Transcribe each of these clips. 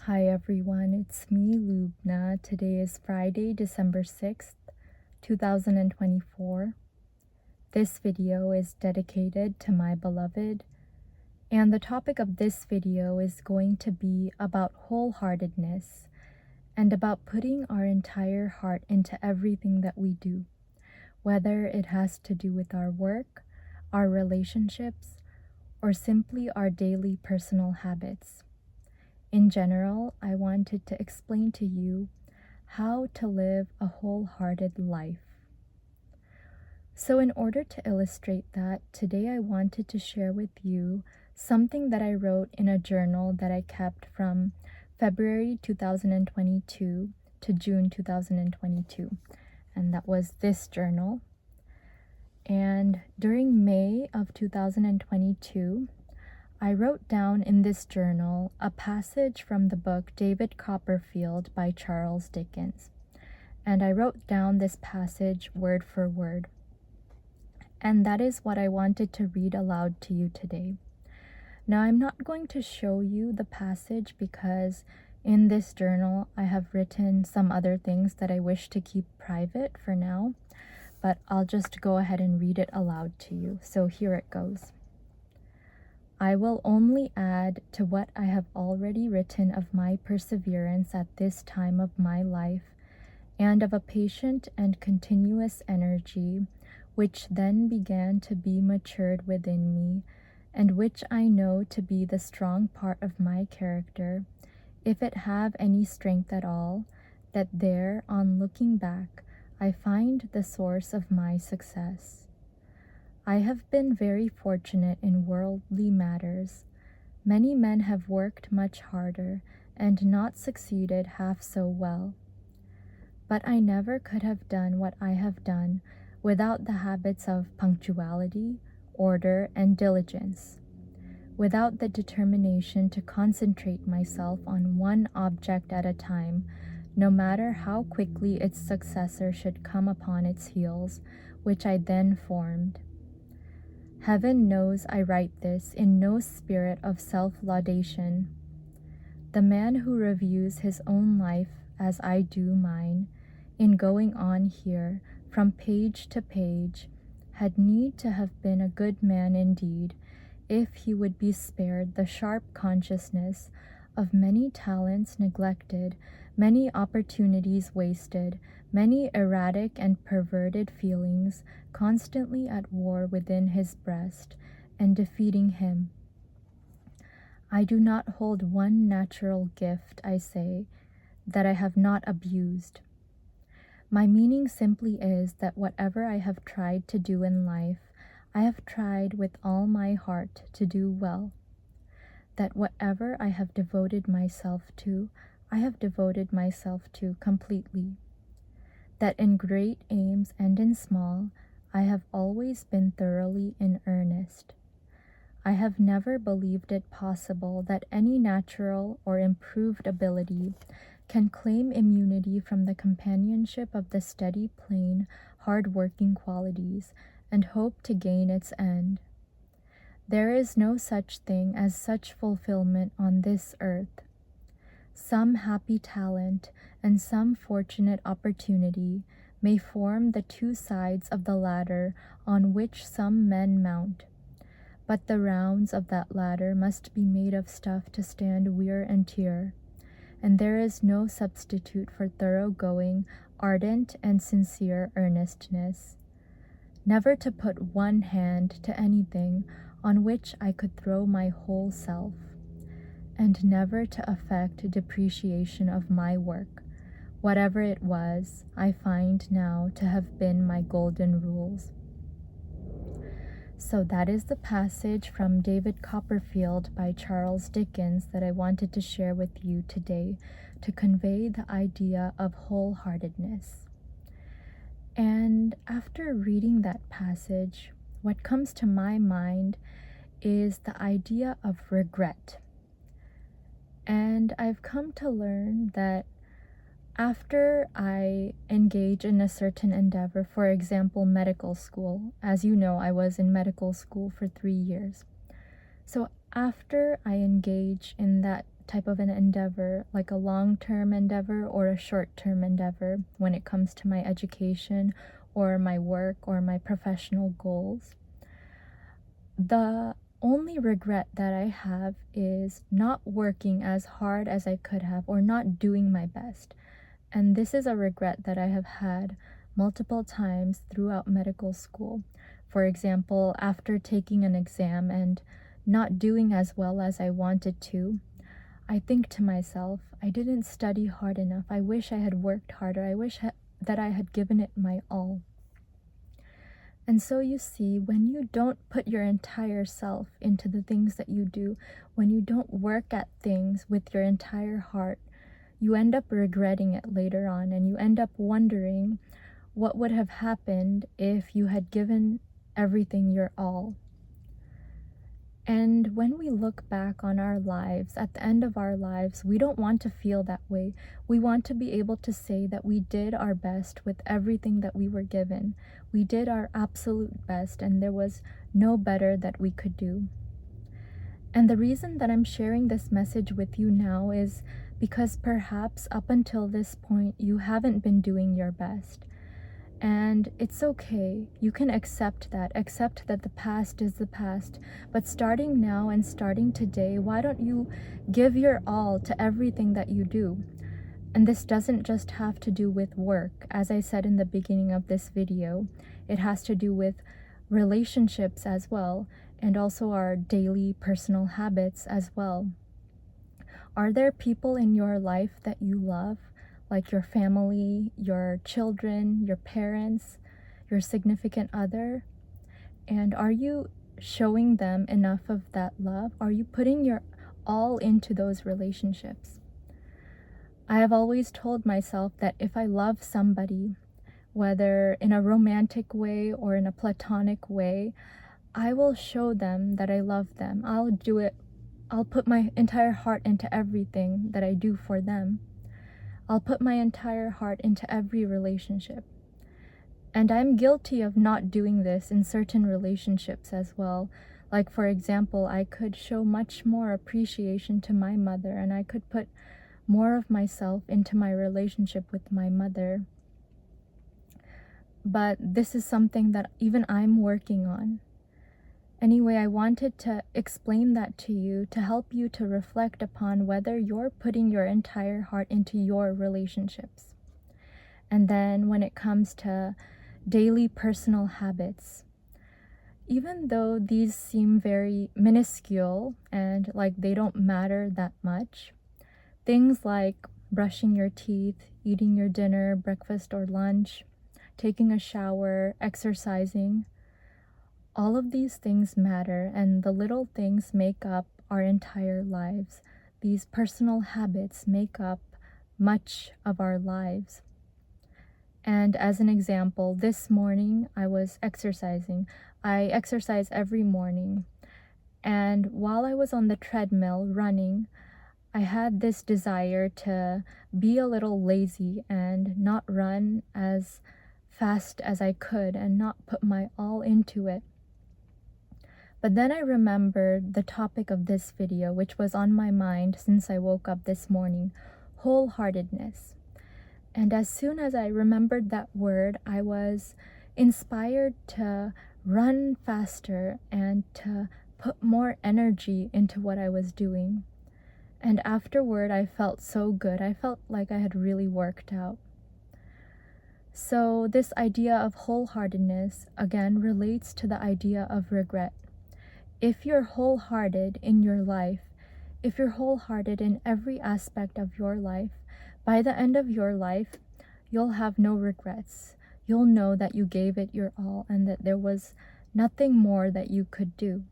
Hi everyone, it's me, Lubna. Today is Friday, December 6th, 2024. This video is dedicated to my beloved, and the topic of this video is going to be about wholeheartedness and about putting our entire heart into everything that we do, whether it has to do with our work, our relationships, or simply our daily personal habits. In general, I wanted to explain to you how to live a wholehearted life. So in order to illustrate that, today I wanted to share with you something that I wrote in a journal that I kept from February 2022 to June 2022. And that was this journal. And during May of 2022, I wrote down in this journal a passage from the book David Copperfield by Charles Dickens. And I wrote down this passage word for word. And that is what I wanted to read aloud to you today. Now, I'm not going to show you the passage because in this journal I have written some other things that I wish to keep private for now, but I'll just go ahead and read it aloud to you. So here it goes. I will only add to what I have already written of my perseverance at this time of my life, and of a patient and continuous energy, which then began to be matured within me, and which I know to be the strong part of my character, if it have any strength at all, that there, on looking back, I find the source of my success. I have been very fortunate in worldly matters. Many men have worked much harder and not succeeded half so well. But I never could have done what I have done without the habits of punctuality, order, and diligence, without the determination to concentrate myself on one object at a time, no matter how quickly its successor should come upon its heels, which I then formed. Heaven knows I write this in no spirit of self-laudation. The man who reviews his own life as I do mine, in going on here from page to page, had need to have been a good man indeed, if he would be spared the sharp consciousness of many talents neglected, many opportunities wasted, many erratic and perverted feelings constantly at war within his breast and defeating him. I do not hold one natural gift, I say, that I have not abused. My meaning simply is that whatever I have tried to do in life, I have tried with all my heart to do well. That whatever I have devoted myself to, I have devoted myself to completely. That in great aims and in small, I have always been thoroughly in earnest. I have never believed it possible that any natural or improved ability can claim immunity from the companionship of the steady, plain, hard-working qualities and hope to gain its end. There is no such thing as such fulfillment on this earth. Some happy talent and some fortunate opportunity may form the two sides of the ladder on which some men mount, but the rounds of that ladder must be made of stuff to stand wear and tear, and there is no substitute for thoroughgoing, ardent, and sincere earnestness. Never to put one hand to anything on which I could throw my whole self, and never to affect depreciation of my work, whatever it was, I find now to have been my golden rules. So that is the passage from David Copperfield by Charles Dickens that I wanted to share with you today to convey the idea of wholeheartedness. And after reading that passage, what comes to my mind is the idea of regret. And I've come to learn that after I engage in a certain endeavor, for example, medical school, as you know, I was in medical school for 3 years. So after I engage in that type of an endeavor, like a long-term endeavor or a short-term endeavor when it comes to my education or my work or my professional goals. The only regret that I have is not working as hard as I could have or not doing my best. And this is a regret that I have had multiple times throughout medical school. For example, after taking an exam and not doing as well as I wanted to, I think to myself, I didn't study hard enough. I wish I had worked harder. I wish that I had given it my all. And so you see, when you don't put your entire self into the things that you do, when you don't work at things with your entire heart, you end up regretting it later on, and you end up wondering what would have happened if you had given everything your all. And when we look back on our lives, at the end of our lives, we don't want to feel that way. We want to be able to say that we did our best with everything that we were given. We did our absolute best, and there was no better that we could do. And the reason that I'm sharing this message with you now is because perhaps up until this point, you haven't been doing your best. And it's okay. You can accept that the past is the past. But starting now and starting today, why don't you give your all to everything that you do? And this doesn't just have to do with work. As I said in the beginning of this video, it has to do with relationships as well, and also our daily personal habits as well. Are there people in your life that you love? Like your family, your children, your parents, your significant other? And are you showing them enough of that love? Are you putting your all into those relationships? I have always told myself that if I love somebody, whether in a romantic way or in a platonic way, I will show them that I love them. I'll do it. I'll put my entire heart into everything that I do for them. I'll put my entire heart into every relationship. And I'm guilty of not doing this in certain relationships as well. Like, for example, I could show much more appreciation to my mother, and I could put more of myself into my relationship with my mother. But this is something that even I'm working on. Anyway, I wanted to explain that to you to help you to reflect upon whether you're putting your entire heart into your relationships. And then when it comes to daily personal habits, even though these seem very minuscule and like they don't matter that much, things like brushing your teeth, eating your dinner, breakfast or lunch, taking a shower, exercising, all of these things matter, and the little things make up our entire lives. These personal habits make up much of our lives. And as an example, this morning I was exercising. I exercise every morning. And while I was on the treadmill running, I had this desire to be a little lazy and not run as fast as I could and not put my all into it. But then I remembered the topic of this video, which was on my mind since I woke up this morning, wholeheartedness. And as soon as I remembered that word, I was inspired to run faster and to put more energy into what I was doing. And afterward, I felt so good. I felt like I had really worked out. So this idea of wholeheartedness, again, relates to the idea of regret. If you're wholehearted in your life, if you're wholehearted in every aspect of your life, by the end of your life, you'll have no regrets. You'll know that you gave it your all and that there was nothing more that you could do.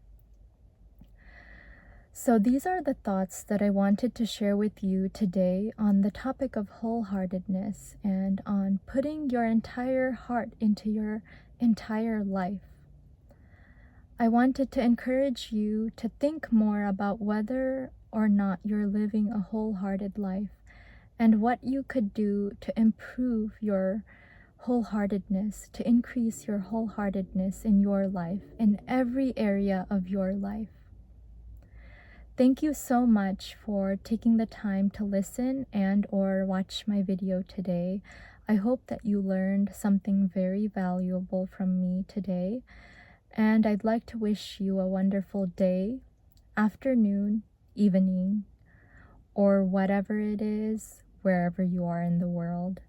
So these are the thoughts that I wanted to share with you today on the topic of wholeheartedness and on putting your entire heart into your entire life. I wanted to encourage you to think more about whether or not you're living a wholehearted life and what you could do to improve your wholeheartedness, to increase your wholeheartedness in your life, in every area of your life. Thank you so much for taking the time to listen and or watch my video today. I hope that you learned something very valuable from me today, and I'd like to wish you a wonderful day, afternoon, evening, or whatever it is, wherever you are in the world.